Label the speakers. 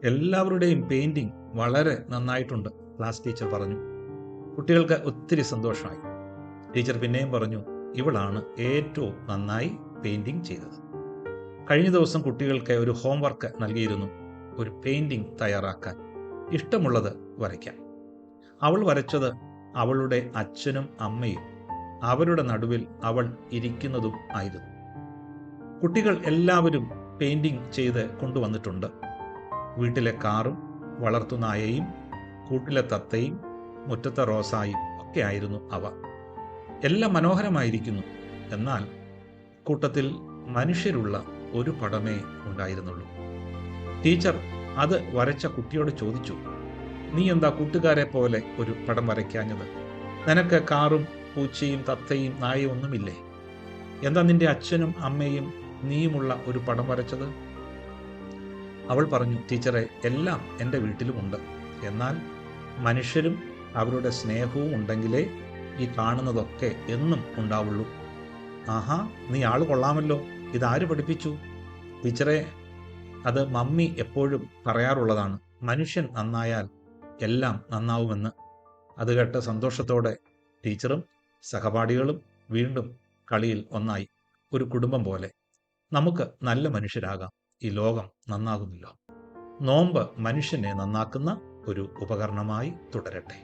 Speaker 1: എല്ലാവരുടെയും പെയിന്റിംഗ് വളരെ നന്നായിട്ടുണ്ട്, ക്ലാസ് ടീച്ചർ പറഞ്ഞു. കുട്ടികൾക്ക് ഒത്തിരി സന്തോഷമായി. ടീച്ചർ പിന്നെയും പറഞ്ഞു, ഇവളാണ് ഏറ്റവും നന്നായി പെയിന്റിംഗ് ചെയ്തത്. കഴിഞ്ഞ ദിവസം കുട്ടികൾക്ക് ഒരു ഹോംവർക്ക് നൽകിയിരുന്നു, ഒരു പെയിന്റിംഗ് തയ്യാറാക്കാൻ, ഇഷ്ടമുള്ളത് വരയ്ക്കാൻ. അവൾ വരച്ചത് അവളുടെ അച്ഛനും അമ്മയും അവരുടെ നടുവിൽ അവൾ ഇരിക്കുന്നതും ആയിരുന്നു. കുട്ടികൾ എല്ലാവരും പെയിന്റിംഗ് ചെയ്ത് കൊണ്ടുവന്നിട്ടുണ്ട്. വീട്ടിലെ കാറും വളർത്തുനായയും കൂട്ടിലെ തത്തയും മുറ്റത്തെ റോസായും ഒക്കെ ആയിരുന്നു അവ. എല്ലാം മനോഹരമായിരിക്കുന്നു. എന്നാൽ കൂട്ടത്തിൽ മനുഷ്യരുള്ള ഒരു പടമേ ഉണ്ടായിരുന്നുള്ളൂ. ടീച്ചർ അത് വരച്ച കുട്ടിയോട് ചോദിച്ചു, നീ എന്താ കൂട്ടുകാരെ പോലെ ഒരു പടം വരയ്ക്കാഞ്ഞത്? നിനക്ക് കാറും പൂച്ചയും തത്തയും നായയും ഒന്നുമില്ലേ? എന്താ നിന്റെ അച്ഛനും അമ്മയും നീയുമുള്ള ഒരു പടം വരച്ചത്? അവൾ പറഞ്ഞു, ടീച്ചറെ, എല്ലാം എൻ്റെ വീട്ടിലുമുണ്ട്. എന്നാൽ മനുഷ്യരും അവരുടെ സ്നേഹവും ഉണ്ടെങ്കിലേ ഈ കാണുന്നതൊക്കെ എന്നും ഉണ്ടാവുള്ളൂ. ആഹാ, നീ ആള് കൊള്ളാമല്ലോ. ഇതാര് പഠിപ്പിച്ചു? ടീച്ചറെ, അത് മമ്മി എപ്പോഴും പറയാറുള്ളതാണ്. മനുഷ്യൻ നന്നായാൽ എല്ലാം നന്നാവുമെന്ന്. അത് കേട്ട് സന്തോഷത്തോടെ ടീച്ചറും സഹപാഠികളും വീണ്ടും കളിയിൽ ഒന്നായി, ഒരു കുടുംബം പോലെ. നമുക്ക് നല്ല മനുഷ്യരാകാം, ഈ ലോകം നന്നാകുമല്ലോ. നോമ്പ് മനുഷ്യനെ നന്നാക്കുന്ന ഒരു ഉപകരണമായി തുടരട്ടെ.